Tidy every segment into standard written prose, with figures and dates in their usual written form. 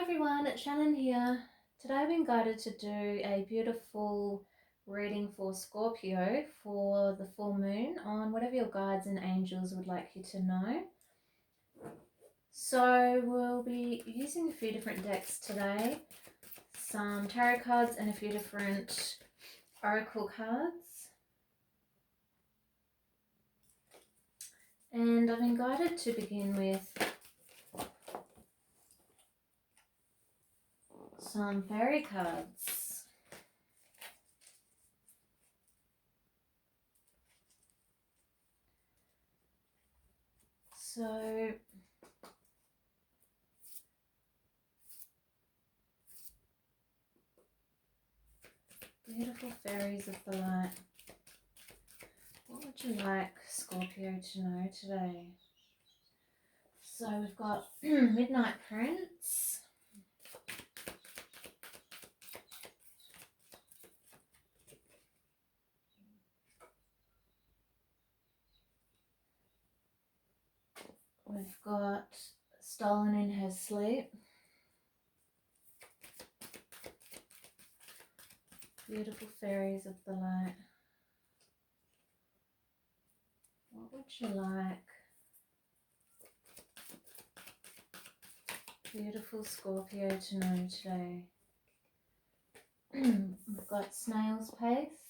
everyone, it's Shannon here. Today I've been guided to do a beautiful reading for Scorpio for the full moon on whatever your guides and angels would like you to know. So we'll be using a few different decks today, some tarot cards and a few different oracle cards. And I've been guided to begin with some fairy cards. So beautiful fairies of the light. What would you like Scorpio to know today? So we've got Midnight Prince. We've got Stolen in Her Sleep. Beautiful fairies of the light. What would you like beautiful Scorpio to know today? We've got Snail's Pace.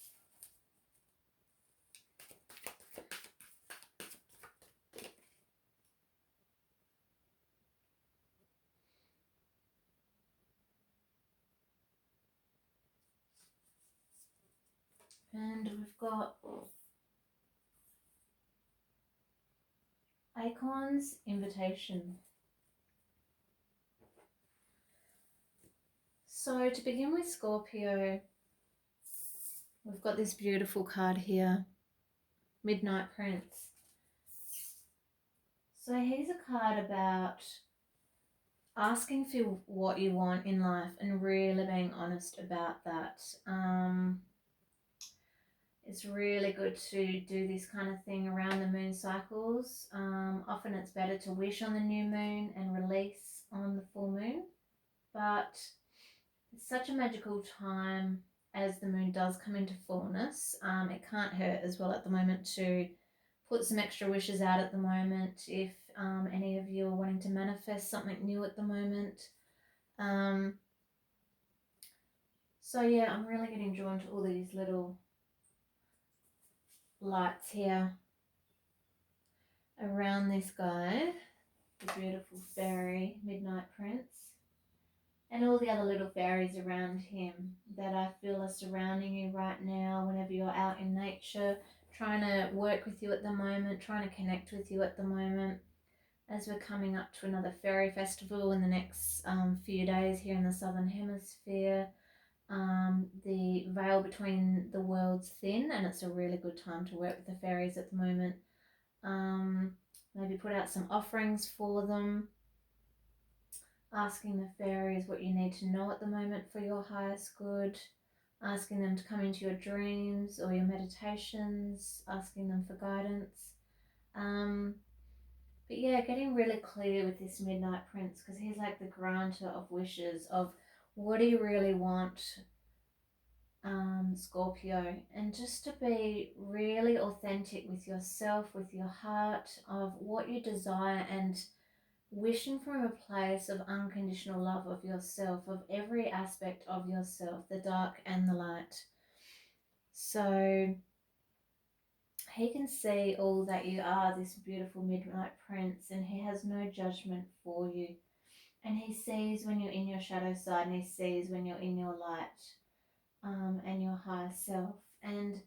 And we've got Acorn's Invitation. So to begin with Scorpio, we've got this beautiful card here, Midnight Prince. So here's a card about asking for what you want in life and really being honest about that. It's really good to do this kind of thing around the moon cycles. Often it's better to wish on the new moon and release on the full moon. But it's such a magical time as the moon does come into fullness. It can't hurt as well at the moment to put some extra wishes out at the moment if any of you are wanting to manifest something new at the moment. So yeah, I'm really getting drawn to all these little lights here around this guy, the beautiful fairy, Midnight Prince, and all the other little fairies around him that I feel are surrounding you right now whenever you're out in nature, trying to work with you at the moment, trying to connect with you at the moment. As we're coming up to another fairy festival in the next few days here in the Southern Hemisphere, the veil between the worlds thin, and it's a really good time to work with the fairies at the moment. Maybe put out some offerings for them, asking the fairies what you need to know at the moment for your highest good, asking them to come into your dreams or your meditations, asking them for guidance. But yeah, getting really clear with this Midnight Prince, because he's like the granter of wishes, of what do you really want, Scorpio, and just to be really authentic with yourself, with your heart, of what you desire, and wishing from a place of unconditional love of yourself, of every aspect of yourself, the dark and the light. So he can see all that you are, this beautiful Midnight Prince, and he has no judgment for you. And he sees when you're in your shadow side, and he sees when you're in your light, and your higher self. And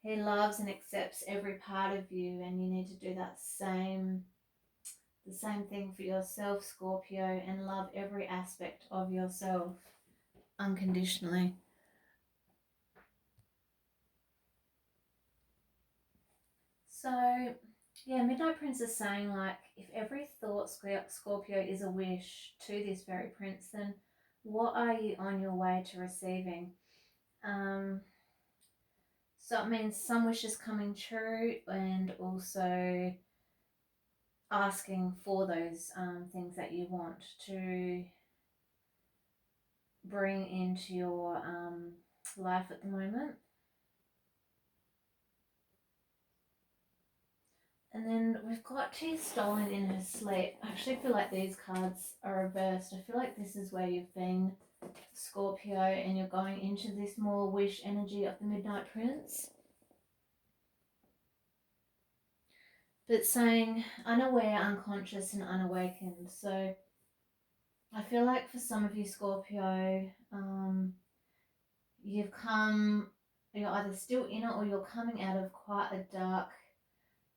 he loves and accepts every part of you, and you need to do the same thing for yourself, Scorpio, and love every aspect of yourself unconditionally. So yeah, Midnight Prince is saying, like, if every thought, Scorpio, is a wish to this fairy prince, then what are you on your way to receiving? So it means some wishes coming true, and also asking for those things that you want to bring into your life at the moment. And then we've got she's stolen in her sleep. I actually feel like these cards are reversed. I feel like this is where you've been, Scorpio, and you're going into this more wish energy of the Midnight Prince. But saying unaware, unconscious, and unawakened. So I feel like for some of you, Scorpio, you're either still in it or you're coming out of quite a dark,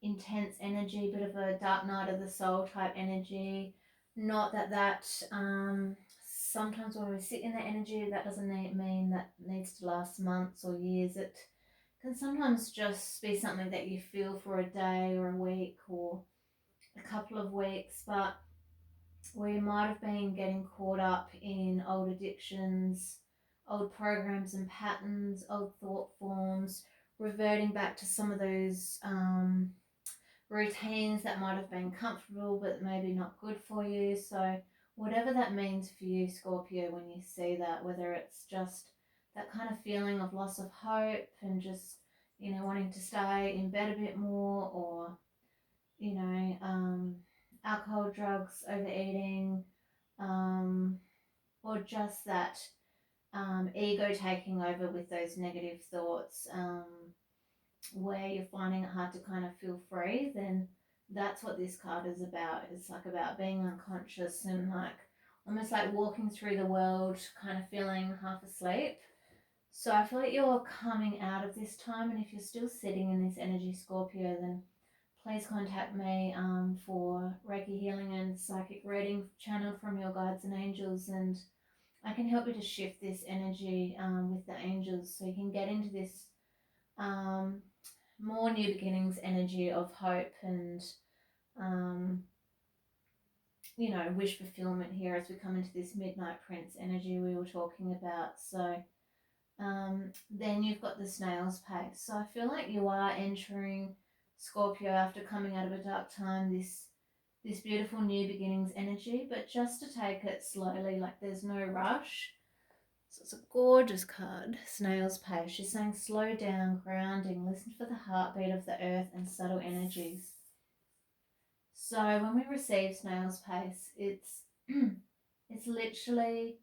intense energy, bit of a dark night of the soul type energy. Not that sometimes when we sit in that energy, that doesn't mean that needs to last months or years. It can sometimes just be something that you feel for a day or a week or a couple of weeks, but we might have been getting caught up in old addictions, old programs and patterns, old thought forms, reverting back to some of those routines that might have been comfortable but maybe not good for you. So whatever that means for you, Scorpio, when you see that, whether it's just that kind of feeling of loss of hope and just, wanting to stay in bed a bit more, or, alcohol, drugs, overeating, or just that ego taking over with those negative thoughts, where you're finding it hard to kind of feel free, then that's what this card is about. It's like about being unconscious and like almost like walking through the world, kind of feeling half asleep. So I feel like you're coming out of this time, and if you're still sitting in this energy, Scorpio, then please contact me for Reiki healing and psychic reading channeled from your guides and angels, and I can help you to shift this energy with the angels so you can get into this more new beginnings energy of hope and, wish fulfillment here as we come into this Midnight Prince energy we were talking about. So then you've got the snail's pace. So I feel like you are entering, Scorpio, after coming out of a dark time, this beautiful new beginnings energy, but just to take it slowly, like there's no rush. So it's a gorgeous card, Snail's Pace. She's saying slow down, grounding, listen for the heartbeat of the earth and subtle energies. So when we receive Snail's Pace, it's it's literally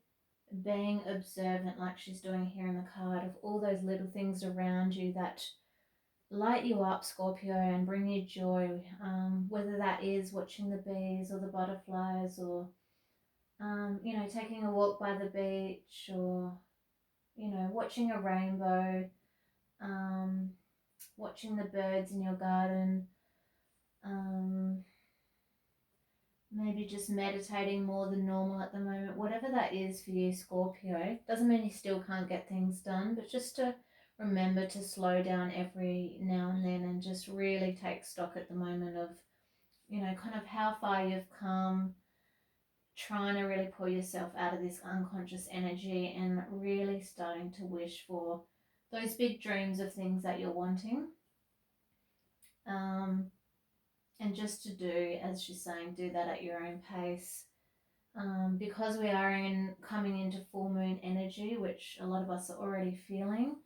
being observant, like she's doing here in the card, of all those little things around you that light you up, Scorpio, and bring you joy, whether that is watching the bees or the butterflies, or taking a walk by the beach, or watching a rainbow, watching the birds in your garden, maybe just meditating more than normal at the moment. Whatever that is for you, Scorpio, doesn't mean you still can't get things done, but just to remember to slow down every now and then and just really take stock at the moment of, kind of how far you've come, trying to really pull yourself out of this unconscious energy and really starting to wish for those big dreams of things that you're wanting. And just to do, as she's saying, do that at your own pace. Because we are coming into full moon energy, which a lot of us are already feeling,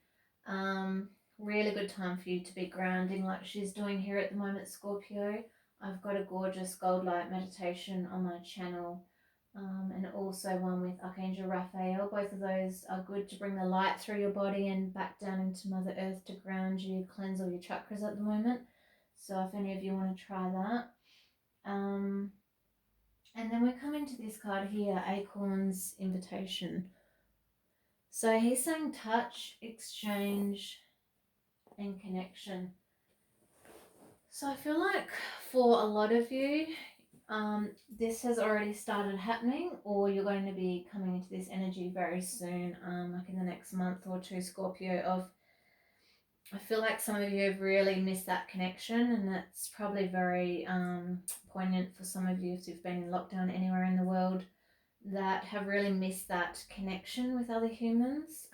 really good time for you to be grounding like she's doing here at the moment, Scorpio. I've got a gorgeous gold light meditation on my channel, and also one with Archangel Raphael. Both of those are good to bring the light through your body and back down into Mother Earth to ground you, cleanse all your chakras at the moment. So if any of you want to try that. And then we come into this card here, Acorn's Invitation. So he's saying touch, exchange, and connection. So I feel like for a lot of you, this has already started happening, or you're going to be coming into this energy very soon, like in the next month or two, Scorpio, I feel like some of you have really missed that connection, and that's probably very poignant for some of you if you've been in lockdown anywhere in the world, that have really missed that connection with other humans,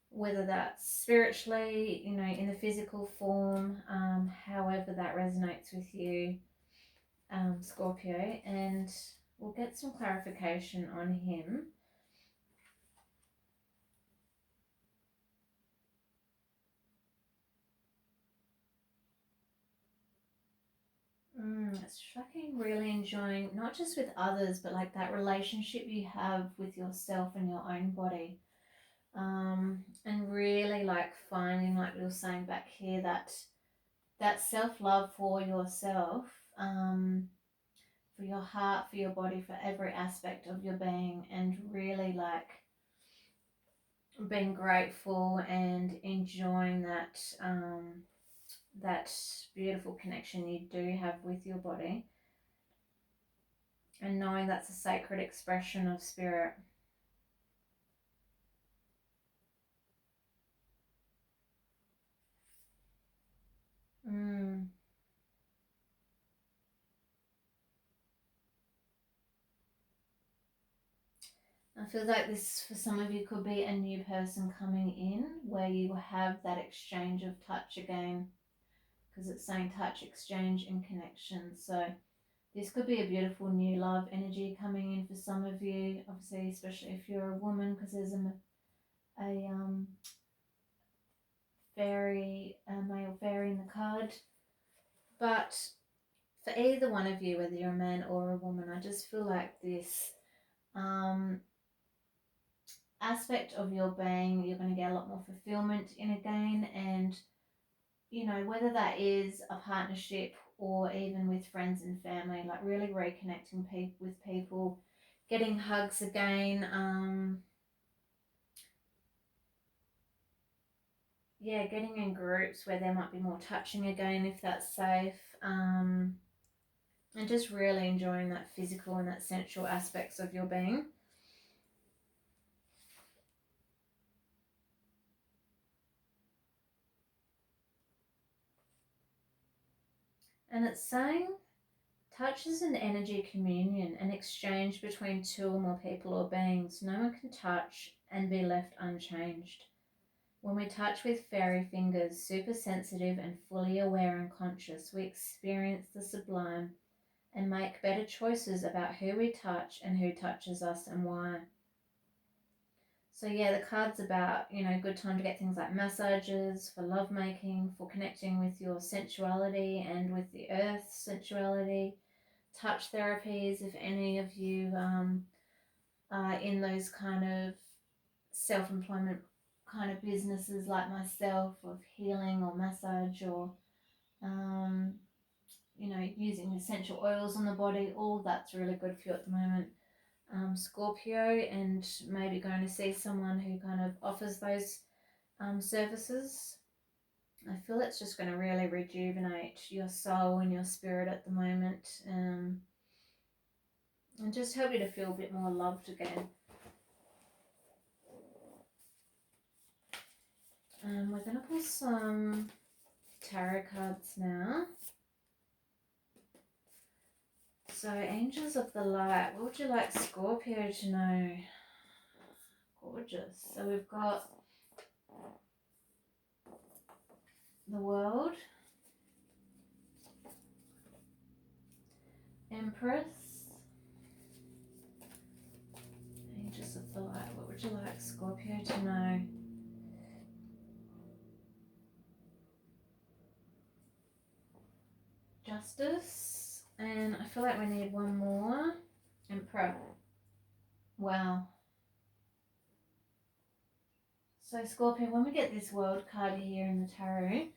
whether that's spiritually, in the physical form, however that resonates with you, Scorpio, and we'll get some clarification on him. It's fucking really enjoying, not just with others, but like that relationship you have with yourself and your own body. And really like finding, like we were saying back here, that self-love for yourself, for your heart, for your body, for every aspect of your being, and really like being grateful and enjoying that beautiful connection you do have with your body, and knowing that's a sacred expression of spirit. I feel like this, for some of you, could be a new person coming in where you have that exchange of touch again, because it's saying touch, exchange, and connection. So this could be a beautiful new love energy coming in for some of you, obviously, especially if you're a woman, because there's a fairy, a male fairy in the card. But for either one of you, whether you're a man or a woman, I just feel like this aspect of your being, you're going to get a lot more fulfillment in again. And, you know, whether that is a partnership or even with friends and family, like really reconnecting with people, getting hugs again. Getting in groups where there might be more touching again, if that's safe. And just really enjoying that physical and that sensual aspects of your being. And it's saying touch is an energy communion, an exchange between two or more people or beings. No one can touch and be left unchanged. When we touch with fairy fingers, super sensitive and fully aware and conscious, we experience the sublime and make better choices about who we touch and who touches us and why. So the card's about, good time to get things like massages, for lovemaking, for connecting with your sensuality and with the earth's sensuality, touch therapies, if any of you are in those kind of self-employment kind of businesses like myself, of healing or massage, or using essential oils on the body. All that's really good for you at the moment, Scorpio, and maybe going to see someone who kind of offers those services. I feel it's just going to really rejuvenate your soul and your spirit at the moment, and just help you to feel a bit more loved again. We're going to pull some tarot cards now. So, Angels of the Light, what would you like Scorpio to know? Gorgeous. So we've got the World, Empress, Angels of the Light, what would you like Scorpio to know? Justice, and I feel like we need one more. Emperor. Wow. So Scorpio, when we get this World card here in the tarot,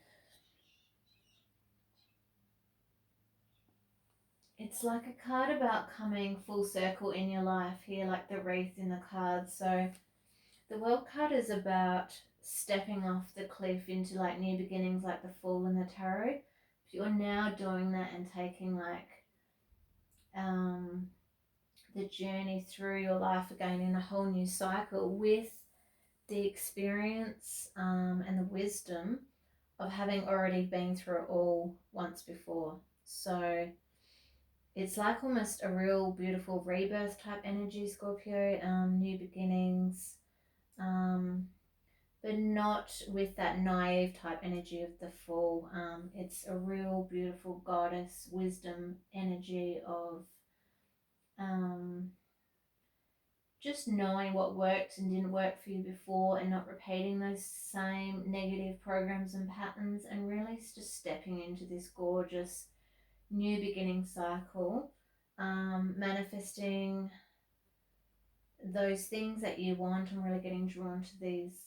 it's like a card about coming full circle in your life here, like the wreath in the card. So the World card is about stepping off the cliff into like new beginnings, like the Fool in the tarot. If you're now doing that and taking like the journey through your life again in a whole new cycle with the experience and the wisdom of having already been through it all once before. So it's like almost a real beautiful rebirth type energy, Scorpio, new beginnings, but not with that naive type energy of the Fool. It's a real beautiful goddess wisdom energy of just knowing what worked and didn't work for you before, and not repeating those same negative programs and patterns, and really just stepping into this gorgeous new beginning cycle, manifesting those things that you want. I'm really getting drawn to these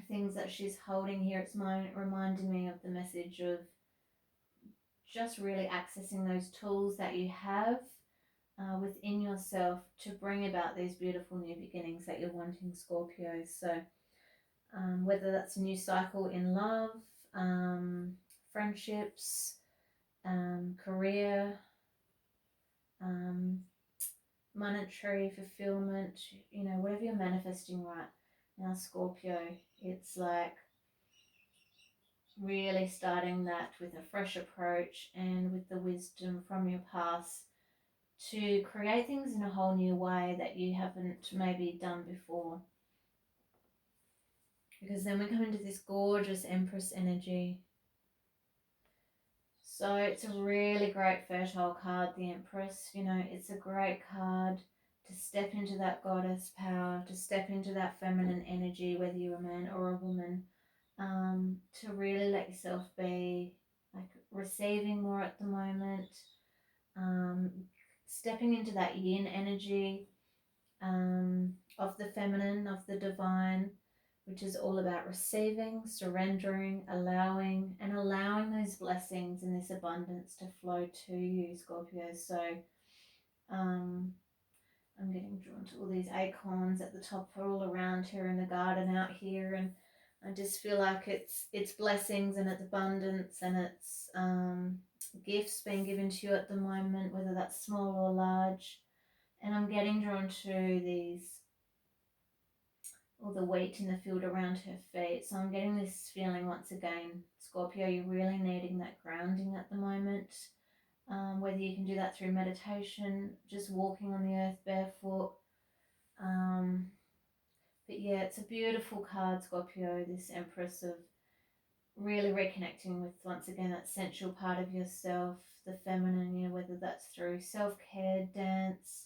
things that she's holding here. It's reminding me of the message of just really accessing those tools that you have within yourself to bring about these beautiful new beginnings that you're wanting, Scorpio. So whether that's a new cycle in love, friendships, career, monetary fulfillment, whatever you're manifesting right now, Scorpio, it's like really starting that with a fresh approach and with the wisdom from your past to create things in a whole new way that you haven't maybe done before. Because then we come into this gorgeous Empress energy. So it's a really great fertile card, the Empress. It's a great card to step into that goddess power, to step into that feminine energy, whether you're a man or a woman, to really let yourself be like receiving more at the moment, stepping into that yin energy of the feminine, of the divine, which is all about receiving, surrendering, allowing those blessings and this abundance to flow to you, Scorpio. So I'm getting drawn to all these acorns at the top, all around here in the garden out here, and I just feel like it's blessings and it's abundance and it's gifts being given to you at the moment, whether that's small or large. And I'm getting drawn to these, all the wheat in the field around her feet. So I'm getting this feeling once again, Scorpio, you're really needing that grounding at the moment. Whether you can do that through meditation, just walking on the earth barefoot. But yeah, it's a beautiful card, Scorpio, this Empress, of really reconnecting with, once again, that sensual part of yourself, the feminine, whether that's through self-care, dance,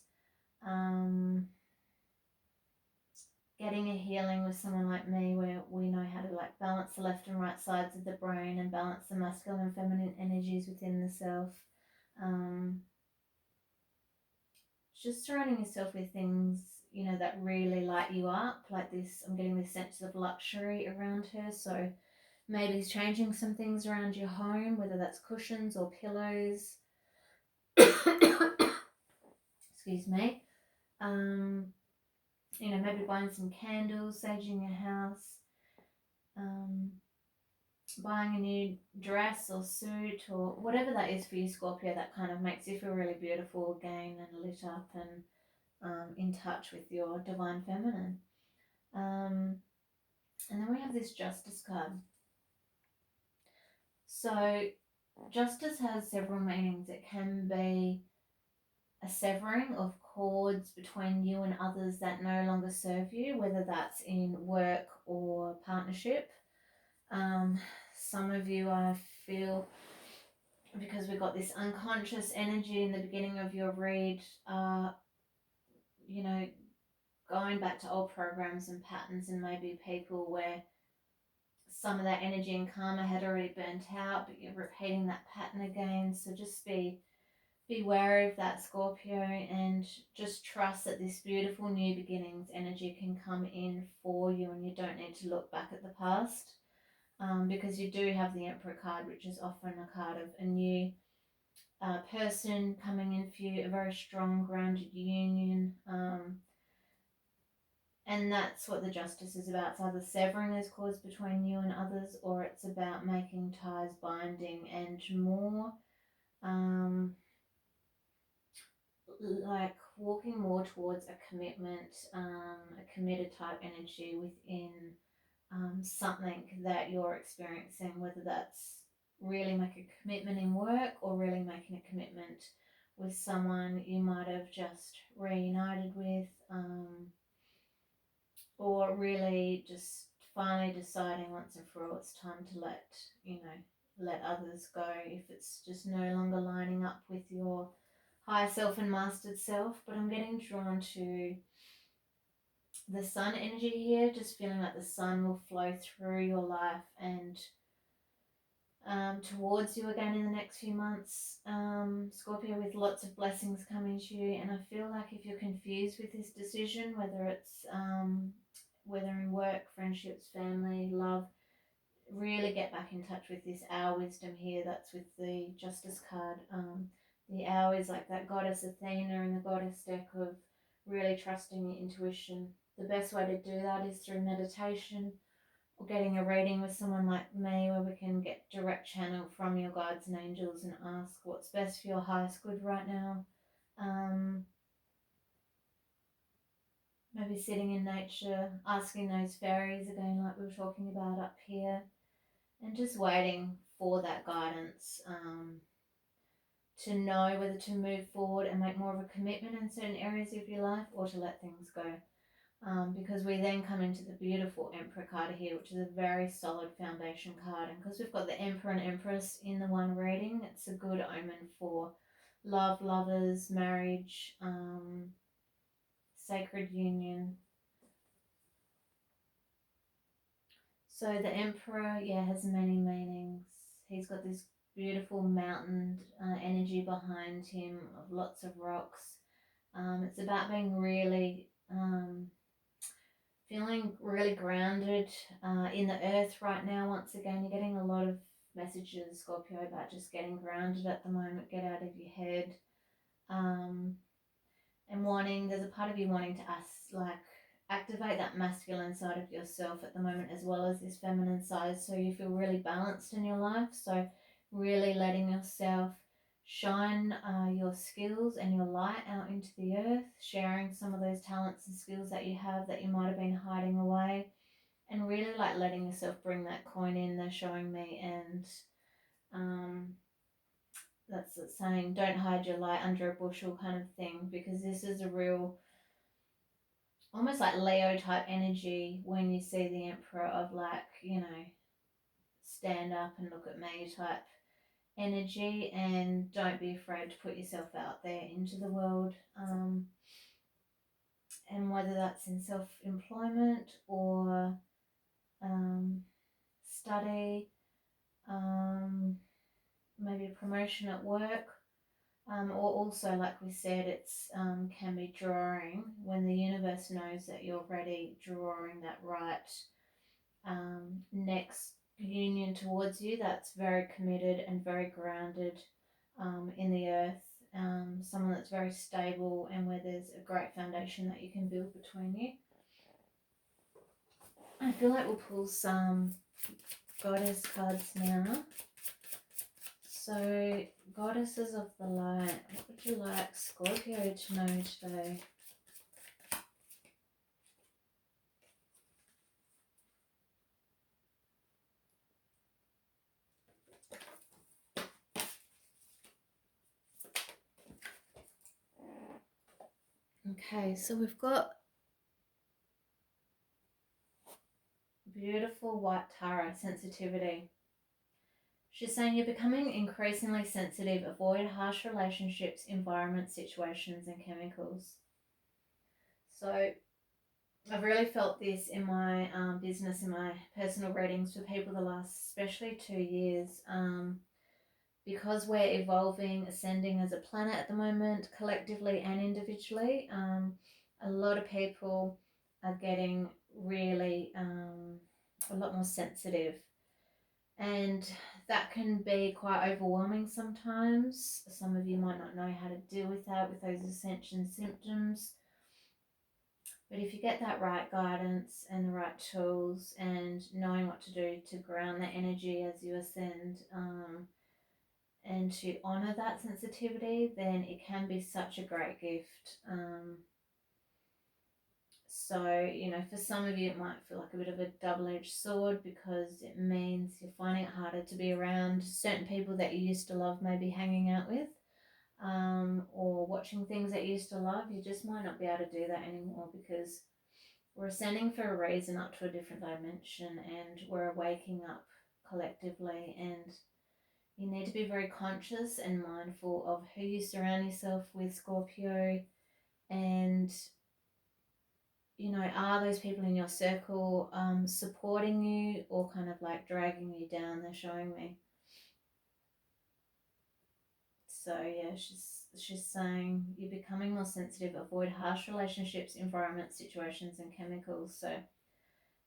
getting a healing with someone like me where we know how to like balance the left and right sides of the brain and balance the masculine and feminine energies within the self. Just surrounding yourself with things, that really light you up, like this. I'm getting this sense of luxury around her. So maybe it's changing some things around your home, whether that's cushions or pillows. Excuse me. Maybe buying some candles, saging your house, buying a new dress or suit or whatever that is for you, Scorpio, that kind of makes you feel really beautiful again and lit up and in touch with your divine feminine. And then we have this Justice card. So Justice has several meanings. It can be a severing of cords between you and others that no longer serve you, whether that's in work or partnership. Some of you, I feel, because we got this unconscious energy in the beginning of your read, going back to old programs and patterns, and maybe people where some of that energy and karma had already burnt out, but you're repeating that pattern again. So just be wary of that, Scorpio, and just trust that this beautiful new beginnings energy can come in for you, and you don't need to look back at the past, because you do have the Emperor card, which is often a card of a new person coming in for you, a very strong, grounded union. And that's what the Justice is about. It's either severing those cords between you and others, or it's about making ties binding and more like walking more towards a commitment, a committed type energy within something that you're experiencing, whether that's really making a commitment in work or really making a commitment with someone you might have just reunited with, or really just finally deciding once and for all it's time to let others go if it's just no longer lining up with your higher self and mastered self. But I'm getting drawn to the sun energy here, just feeling like the sun will flow through your life and towards you again in the next few months, Scorpio, with lots of blessings coming to you. And I feel like if you're confused with this decision, whether in work, friendships, family, love, really get back in touch with this Our Wisdom here. That's with the Justice card. The Owl is like that goddess Athena in the goddess deck of really trusting your intuition. The best way to do that is through meditation, or getting a reading with someone like me where we can get direct channel from your guides and angels and ask what's best for your highest good right now. Maybe sitting in nature, asking those fairies again, like we were talking about up here, and just waiting for that guidance, to know whether to move forward and make more of a commitment in certain areas of your life or to let things go. Because we then come into the beautiful Emperor card here, which is a very solid foundation card. And because we've got the Emperor and Empress in the one reading, it's a good omen for love, lovers, marriage, sacred union. So the Emperor, has many meanings. He's got this beautiful mountain energy behind him of lots of rocks. It's about being really... feeling really grounded in the earth right now. Once again, you're getting a lot of messages, Scorpio, about just getting grounded at the moment. Get out of your head. And there's a part of you wanting to activate that masculine side of yourself at the moment, as well as this feminine side, so you feel really balanced in your life. So really letting yourself shine your skills and your light out into the earth, sharing some of those talents and skills that you have that you might have been hiding away, and really like letting yourself bring that coin in. They're showing me, and that's the saying, don't hide your light under a bushel kind of thing, because this is a real, almost like Leo type energy when you see the Emperor, of like, stand up and look at me type energy, and don't be afraid to put yourself out there into the world. And whether that's in self-employment or study, maybe a promotion at work, or also, like we said, it's can be drawing, when the universe knows that you're ready, drawing that right next union towards you that's very committed and very grounded in the earth, someone that's very stable and where there's a great foundation that you can build between you. I feel like we'll pull some goddess cards now. So, goddesses of the light, what would you like Scorpio to know today? Okay, so we've got beautiful white Tara, sensitivity. She's saying you're becoming increasingly sensitive. Avoid harsh relationships, environments, situations, and chemicals. So I've really felt this in my business, in my personal readings for people the last, especially 2 years, because we're evolving, ascending as a planet at the moment, collectively and individually. A lot of people are getting really a lot more sensitive, and that can be quite overwhelming sometimes. Some of you might not know how to deal with that, with those ascension symptoms. But if you get that right guidance and the right tools and knowing what to do to ground that energy as you ascend, and to honour that sensitivity, then it can be such a great gift. So, for some of you it might feel like a bit of a double-edged sword, because it means you're finding it harder to be around certain people that you used to love, maybe hanging out with, or watching things that you used to love. You just might not be able to do that anymore, because we're ascending for a reason up to a different dimension, and we're waking up collectively, and you need to be very conscious and mindful of who you surround yourself with, Scorpio, and are those people in your circle supporting you or kind of like dragging you down? They're showing me. So yeah, she's saying you're becoming more sensitive, avoid harsh relationships, environments, situations and chemicals. So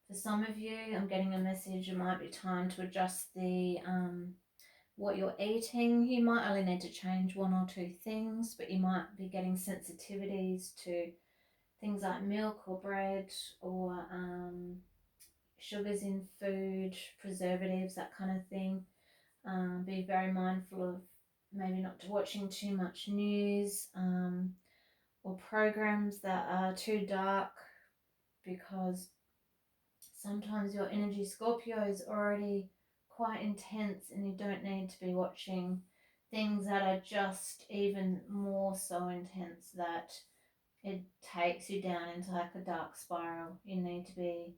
for some of you, I'm getting a message, it might be time to adjust the what you're eating. You might only need to change one or two things, but you might be getting sensitivities to things like milk or bread or sugars in food, preservatives, that kind of thing. Be very mindful of maybe not watching too much news or programs that are too dark, because sometimes your energy, Scorpio, is already quite intense and you don't need to be watching things that are just even more so intense that it takes you down into like a dark spiral. You need to be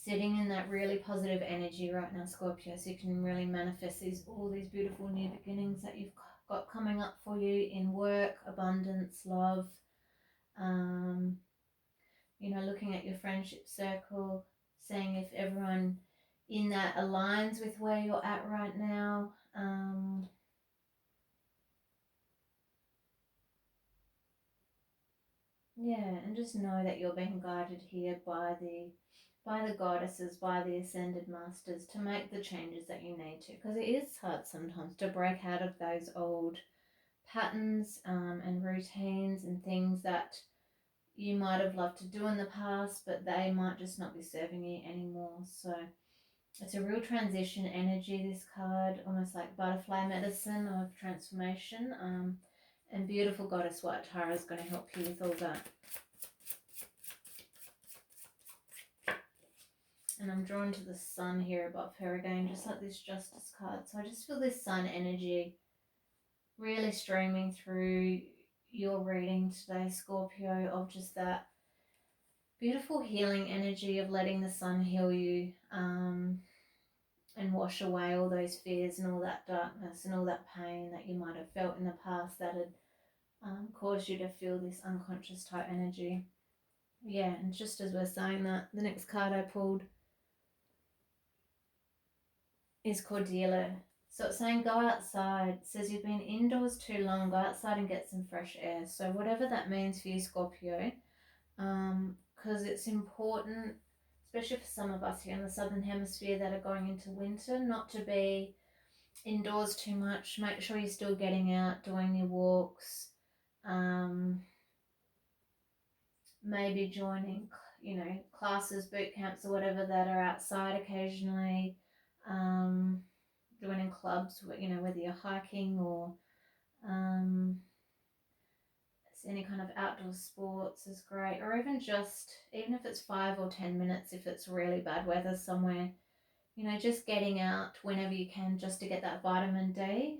sitting in that really positive energy right now, Scorpio, so you can really manifest all these beautiful new beginnings that you've got coming up for you in work, abundance, love. Looking at your friendship circle, seeing if everyone in that aligns with where you're at right now. And just know that you're being guided here by the goddesses, by the ascended masters, to make the changes that you need to, because it is hard sometimes to break out of those old patterns and routines and things that you might have loved to do in the past, but they might just not be serving you anymore. So it's a real transition energy, this card, almost like butterfly medicine of transformation. And beautiful goddess White Tara is going to help you with all that. And I'm drawn to the sun here above her again, just like this Justice card. So I just feel this sun energy really streaming through your reading today, Scorpio, of just that beautiful healing energy of letting the sun heal you and wash away all those fears and all that darkness and all that pain that you might have felt in the past that had caused you to feel this unconscious type energy. Yeah, and just as we're saying that, the next card I pulled is Cordelia. So it's saying go outside. It says you've been indoors too long, go outside and get some fresh air. So whatever that means for you, Scorpio, because it's important, especially for some of us here in the Southern Hemisphere that are going into winter, not to be indoors too much. Make sure you're still getting out, doing your walks, maybe joining, classes, boot camps or whatever that are outside occasionally, joining clubs, whether you're hiking or any kind of outdoor sports is great, or even if it's 5 or 10 minutes, if it's really bad weather somewhere, just getting out whenever you can just to get that vitamin D.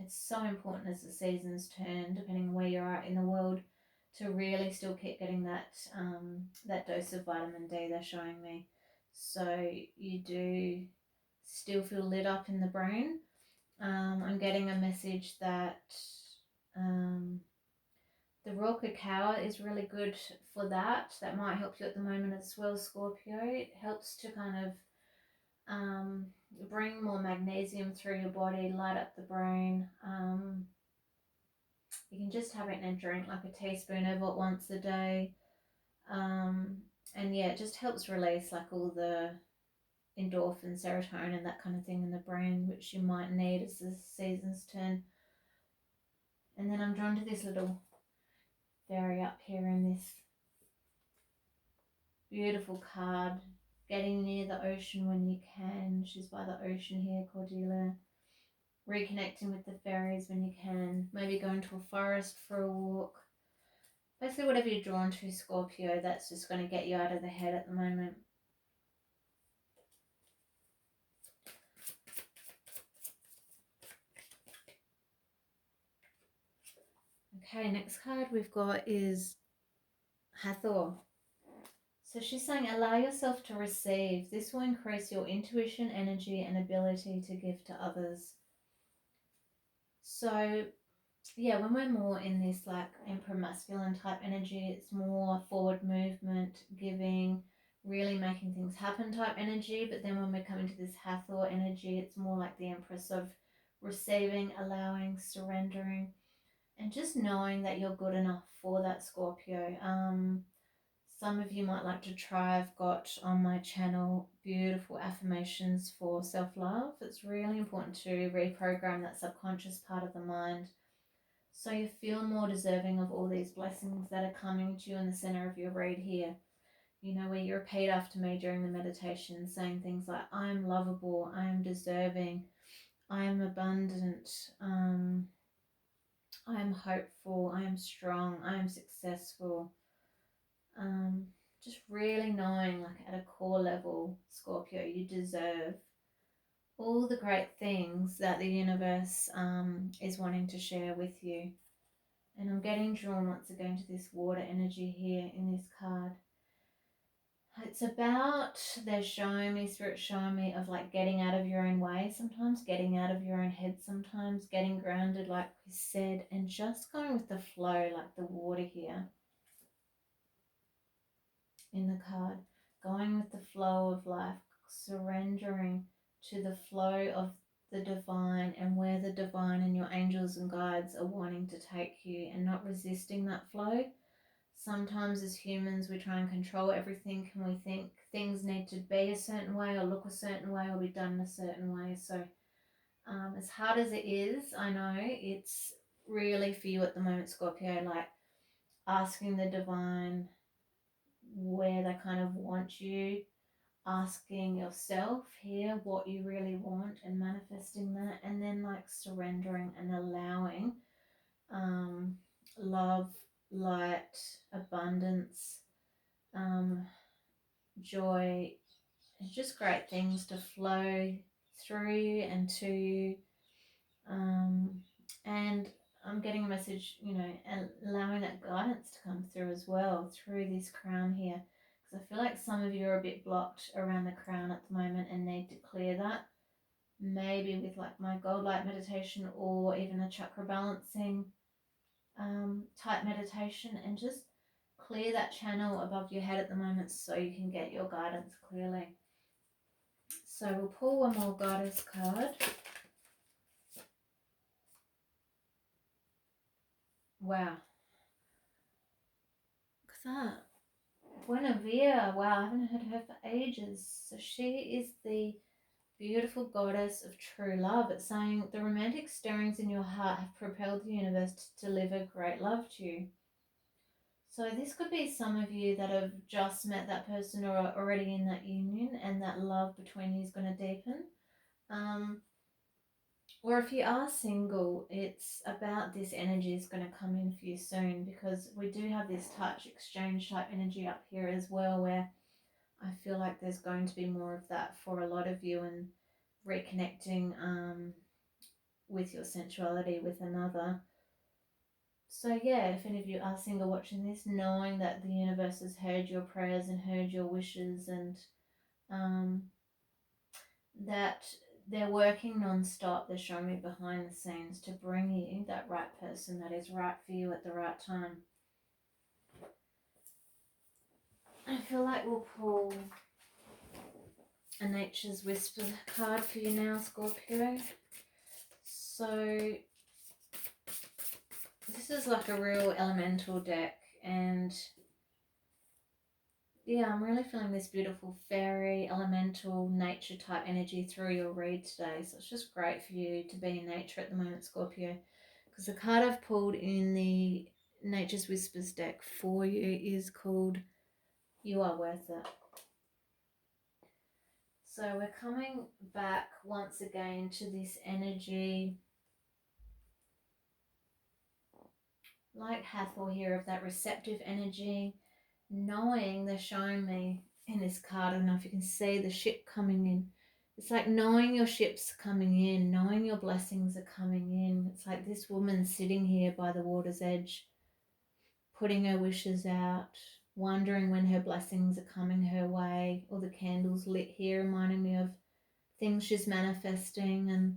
It's so important as the seasons turn, depending on where you're at in the world, to really still keep getting that dose of vitamin D they're showing me. So you do still feel lit up in the brain. I'm getting a message that the raw cacao is really good for that. That might help you at the moment as well, Scorpio. It helps to kind of bring more magnesium through your body, light up the brain. You can just have it in a drink, like a teaspoon of it once a day. And yeah, it just helps release like all the endorphin, serotonin, that kind of thing in the brain, which you might need as the seasons turn. And then I'm drawn to this little fairy up here in this beautiful card, getting near the ocean when you can. She's by the ocean here, Cordelia. Reconnecting with the fairies when you can. Maybe going to a forest for a walk. Basically whatever you're drawn to, Scorpio, that's just going to get you out of the head at the moment. Okay, next card we've got is Hathor. So she's saying, allow yourself to receive. This will increase your intuition, energy, and ability to give to others. So, yeah, when we're more in this like Emperor masculine type energy, it's more forward movement, giving, really making things happen type energy. But then when we come into this Hathor energy, it's more like the Empress of receiving, allowing, surrendering, and just knowing that you're good enough for that, Scorpio. Some of you might like to try. I've got on my channel beautiful affirmations for self-love. It's really important to reprogram that subconscious part of the mind so you feel more deserving of all these blessings that are coming to you in the center of your read here. You know, where you repeat after me during the meditation, saying things like, I am lovable, I am deserving, I am abundant, I am hopeful, I am strong, I am successful. Just really knowing, like at a core level, Scorpio, you deserve all the great things that the universe is wanting to share with you. And I'm getting drawn once again to this water energy here in this card. It's about, they're showing me, Spirit showing me, of like getting out of your own way sometimes, getting out of your own head sometimes, getting grounded like we said, and just going with the flow like the water here in the card. Going with the flow of life, surrendering to the flow of the divine and where the divine and your angels and guides are wanting to take you, and not resisting that flow. Sometimes as humans we try and control everything, and we think things need to be a certain way or look a certain way or be done in a certain way. So as hard as it is, I know it's really for you at the moment, Scorpio, like asking the divine where they kind of want you, asking yourself here what you really want and manifesting that, and then like surrendering and allowing love, light, abundance, joy, and just great things to flow through you and to you. And I'm getting a message, you know, and allowing that guidance to come through as well through this crown here. Because I feel like some of you are a bit blocked around the crown at the moment and need to clear that. Maybe with like my gold light meditation or even a chakra balancing type meditation, and just clear that channel above your head at the moment so you can get your guidance clearly. So we'll pull one more goddess card. Wow. Look at that. Guinevere. Wow, I haven't heard her for ages. So she is the beautiful goddess of true love. It's saying the romantic stirrings in your heart have propelled the universe to deliver great love to you. So this could be some of you that have just met that person or are already in that union, and that love between you is going to deepen. Or if you are single, it's about this energy is going to come in for you soon, because we do have this touch exchange type energy up here as well, where I feel like there's going to be more of that for a lot of you, and reconnecting with your sensuality with another. So yeah, if any of you are single watching this, knowing that the universe has heard your prayers and heard your wishes, and that they're working non-stop, they're showing me behind the scenes to bring you that right person that is right for you at the right time. I feel like we'll pull a Nature's Whisper card for you now, Scorpio. So this is like a real elemental deck, and yeah, I'm really feeling this beautiful fairy, elemental, nature type energy through your read today. So it's just great for you to be in nature at the moment, Scorpio, because the card I've pulled in the Nature's Whispers deck for you is called You Are Worth It. So we're coming back once again to this energy, like Hathor here, of that receptive energy, knowing, they're showing me in this card, I don't know if you can see the ship coming in. It's like knowing your ship's coming in, knowing your blessings are coming in. It's like this woman sitting here by the water's edge, putting her wishes out, wondering when her blessings are coming her way. All the candles lit here reminding me of things she's manifesting, and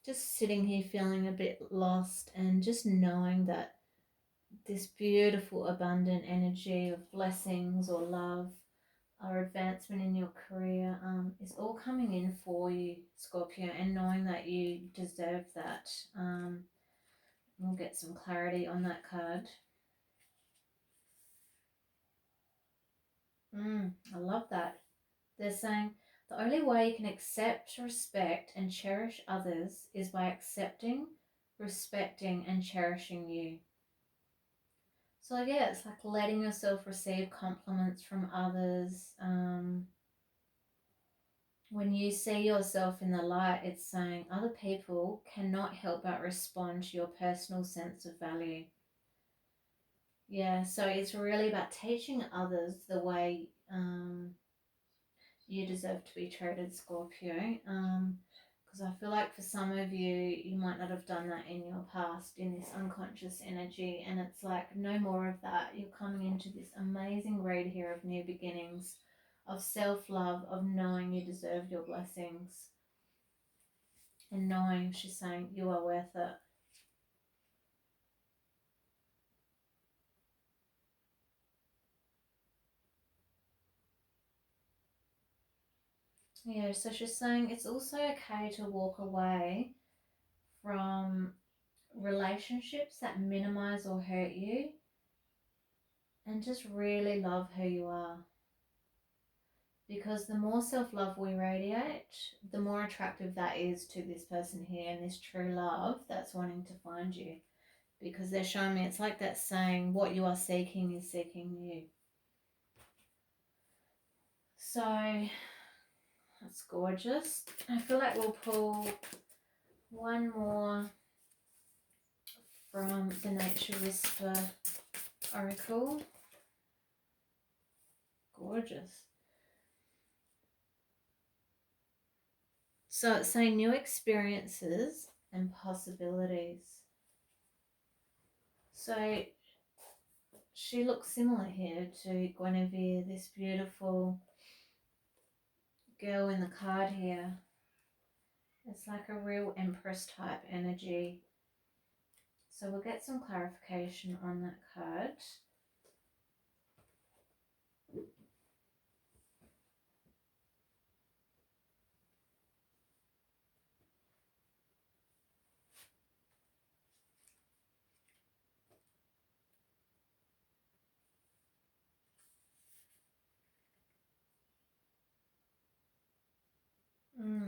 just sitting here feeling a bit lost, and just knowing that this beautiful abundant energy of blessings or love or advancement in your career is all coming in for you, Scorpio, and knowing that you deserve that. We'll get some clarity on that card. I love that. They're saying the only way you can accept, respect, and cherish others is by accepting, respecting, and cherishing you. So yeah, it's like letting yourself receive compliments from others. When you see yourself in the light, it's saying other people cannot help but respond to your personal sense of value. Yeah, so it's really about teaching others the way you deserve to be treated, Scorpio. Because I feel like for some of you, you might not have done that in your past, in this unconscious energy, and it's like no more of that. You're coming into this amazing read here of new beginnings, of self-love, of knowing you deserve your blessings, and knowing, she's saying, you are worth it. Yeah, so she's saying it's also okay to walk away from relationships that minimize or hurt you and just really love who you are. Because the more self-love we radiate, the more attractive that is to this person here and this true love that's wanting to find you. Because they're showing me, it's like that saying, what you are seeking is seeking you. So that's gorgeous. I feel like we'll pull one more from the Nature Whisper Oracle. Gorgeous. So it's saying new experiences and possibilities. So she looks similar here to Guinevere, this beautiful girl in the card here. It's like a real Empress type energy. So we'll get some clarification on that card.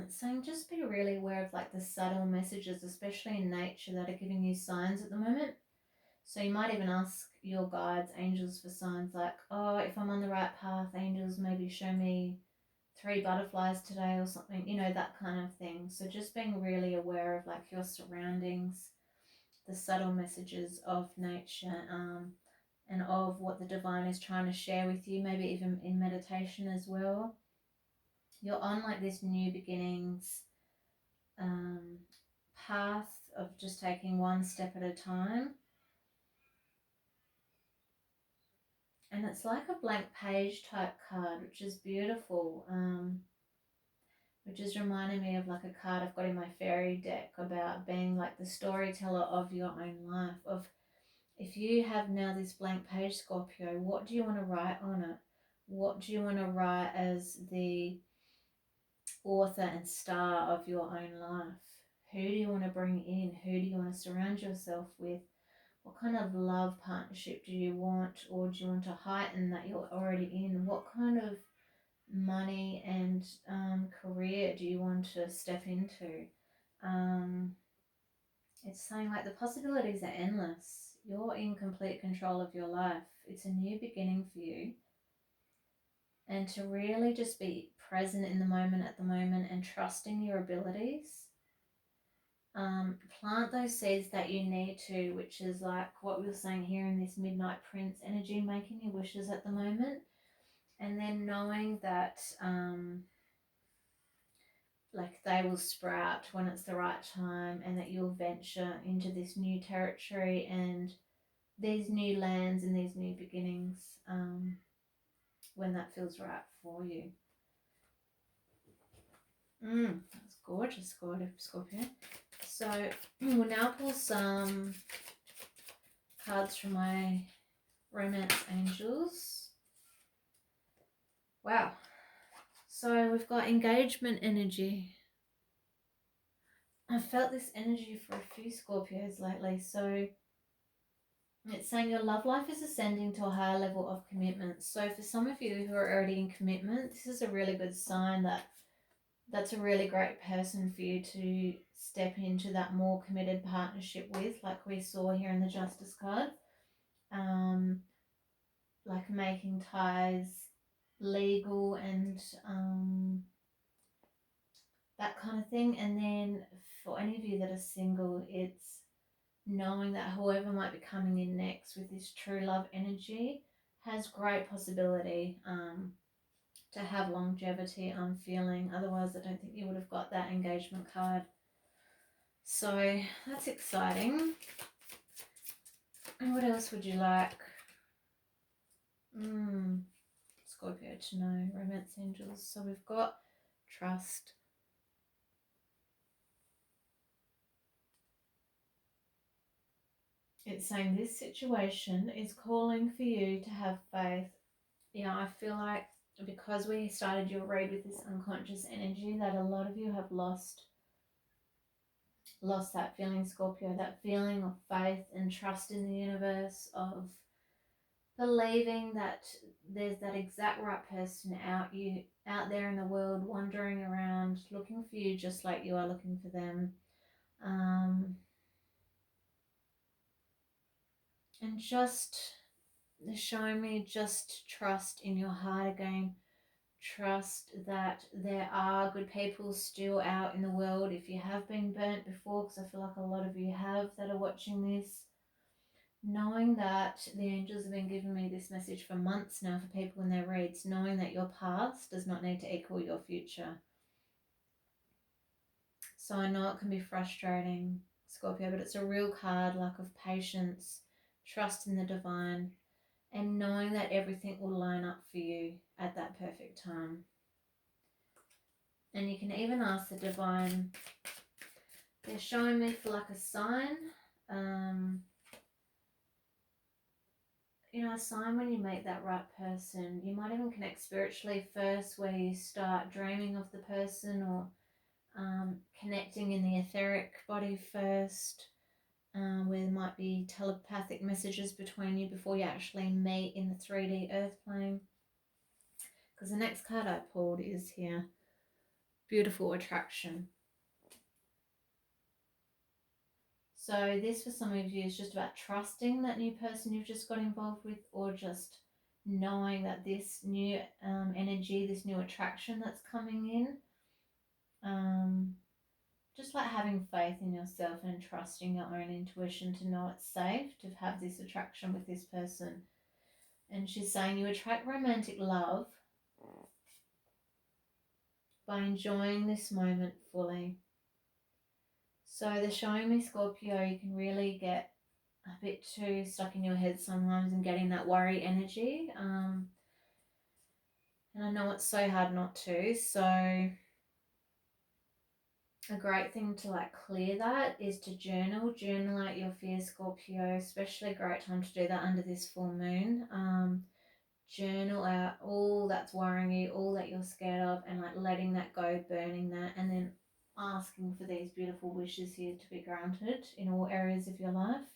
It's saying just be really aware of like the subtle messages, especially in nature, that are giving you signs at the moment. So you might even ask your guides, angels, for signs like, oh, if I'm on the right path, angels, maybe show me 3 butterflies today or something, you know, that kind of thing. So just being really aware of like your surroundings, the subtle messages of nature, and of what the divine is trying to share with you, maybe even in meditation as well. You're on like this new beginnings path of just taking one step at a time. And it's like a blank page type card, which is beautiful, which is reminding me of like a card I've got in my Faery deck about being like the storyteller of your own life. Of if you have now this blank page, Scorpio, what do you want to write on it? What do you want to write as the author and star of your own life? Who do you want to bring in? Who do you want to surround yourself with? What kind of love partnership do you want, or do you want to heighten that you're already in? What kind of money and career do you want to step into? It's saying like the possibilities are endless. You're in complete control of your life. It's a new beginning for you. And to really just be present in the moment at the moment and trusting your abilities. Plant those seeds that you need to, which is like what we were saying here in this Midnight Prince energy, making your wishes at the moment, and then knowing that like they will sprout when it's the right time, and that you'll venture into this new territory and these new lands and these new beginnings when that feels right for you. That's gorgeous, Scorpio. So we'll now pull some cards from my romance angels. Wow. So we've got engagement energy. I've felt this energy for a few Scorpios lately. So it's saying your love life is ascending to a higher level of commitment. So for some of you who are already in commitment, this is a really good sign that that's a really great person for you to step into that more committed partnership with, like we saw here in the Justice card. Like making ties legal and that kind of thing. And then for any of you that are single, it's knowing that whoever might be coming in next with this true love energy has great possibility to have longevity, I'm feeling. Otherwise, I don't think you would have got that engagement card. So that's exciting. And what else would you like? Scorpio to know. Romance angels. So we've got trust. It's saying this situation is calling for you to have faith. Yeah, I feel like because we started your read with this unconscious energy, that a lot of you have lost that feeling, Scorpio, that feeling of faith and trust in the universe, of believing that there's that exact right person out there in the world, wandering around, looking for you just like you are looking for them. And just showing me just trust in your heart again. Trust that there are good people still out in the world. If you have been burnt before, because I feel like a lot of you have that are watching this, knowing that the angels have been giving me this message for months now for people in their reads, knowing that your past does not need to equal your future. So I know it can be frustrating, Scorpio, but it's a real card, like of patience, trust in the divine, and knowing that everything will line up for you at that perfect time. And you can even ask the divine, they're showing me for like a sign, a sign when you make that right person. You might even connect spiritually first, where you start dreaming of the person, or connecting in the etheric body first, where there might be telepathic messages between you before you actually meet in the 3D earth plane. Because the next card I pulled is here, beautiful attraction. So this for some of you is just about trusting that new person you've just got involved with, or just knowing that this new energy, this new attraction that's coming in, just like having faith in yourself and trusting your own intuition to know it's safe to have this attraction with this person. And she's saying you attract romantic love by enjoying this moment fully. So they're showing me, Scorpio, you can really get a bit too stuck in your head sometimes and getting that worry energy. And I know it's so hard not to. So a great thing to like clear that is to journal out your fears, Scorpio. Especially a great time to do that under this full moon. Journal out all that's worrying you, all that you're scared of, and like letting that go, burning that, and then asking for these beautiful wishes here to be granted in all areas of your life.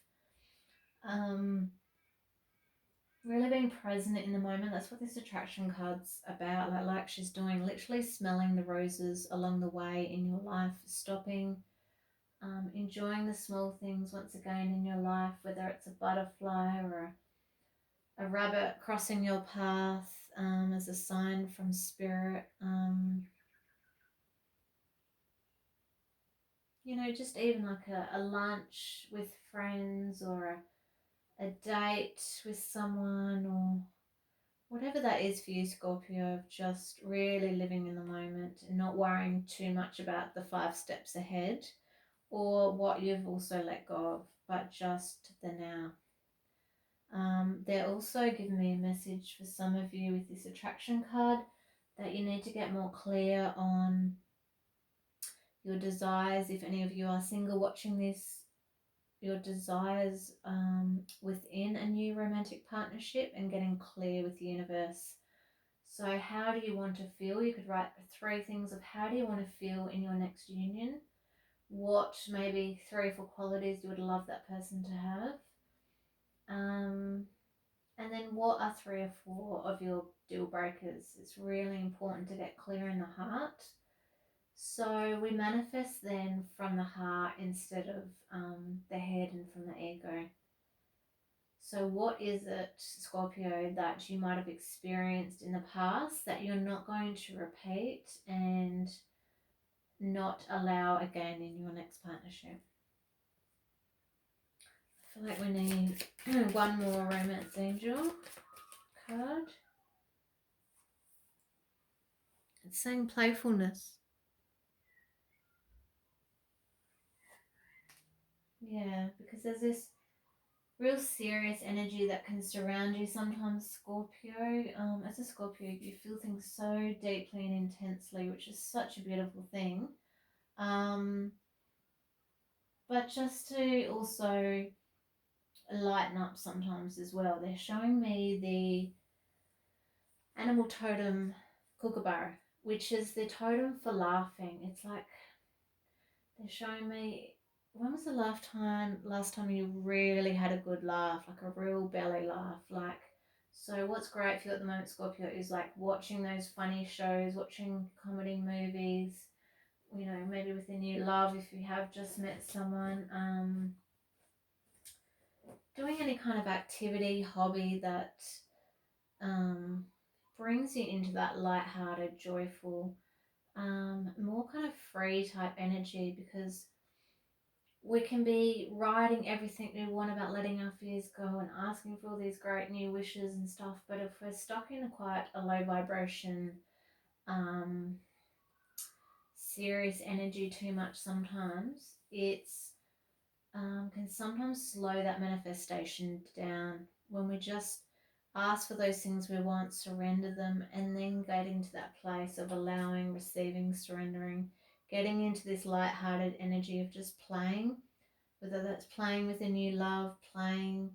Really being present in the moment. That's what this attraction card's about. Like she's doing, literally smelling the roses along the way in your life, stopping, enjoying the small things once again in your life, whether it's a butterfly or a rabbit crossing your path as a sign from spirit. Just even like a lunch with friends, or a date with someone, or whatever that is for you, Scorpio, of just really living in the moment and not worrying too much about the 5 steps ahead or what you've also let go of, but just the now. They're also giving me a message for some of you with this attraction card that you need to get more clear on your desires. If any of you are single watching this, your desires within a new romantic partnership, and getting clear with the universe. So how do you want to feel? You could write 3 things of how do you want to feel in your next union. What maybe 3 or 4 qualities you would love that person to have. And then what are 3 or 4 of your deal breakers? It's really important to get clear in the heart. So we manifest then from the heart instead of the head and from the ego. So what is it, Scorpio, that you might have experienced in the past that you're not going to repeat and not allow again in your next partnership? I feel like we need one more romance angel card. It's saying playfulness. Yeah, because there's this real serious energy that can surround you sometimes, Scorpio. As a Scorpio, you feel things so deeply and intensely, which is such a beautiful thing. But just to also lighten up sometimes as well. They're showing me the animal totem kookaburra, which is the totem for laughing. It's like they're showing me, when was the last time you really had a good laugh, like a real belly laugh? Like, so what's great for you at the moment, Scorpio, is like watching those funny shows, watching comedy movies, you know, maybe with a new love if you have just met someone, doing any kind of activity, hobby that brings you into that light-hearted, joyful, more kind of free type energy, because we can be writing everything we want about letting our fears go and asking for all these great new wishes and stuff, but if we're stuck in quite a low vibration, serious energy too much sometimes, it's can sometimes slow that manifestation down. When we just ask for those things we want, surrender them, and then get into that place of allowing, receiving, surrendering, getting into this light-hearted energy of just playing, whether that's playing with a new love, playing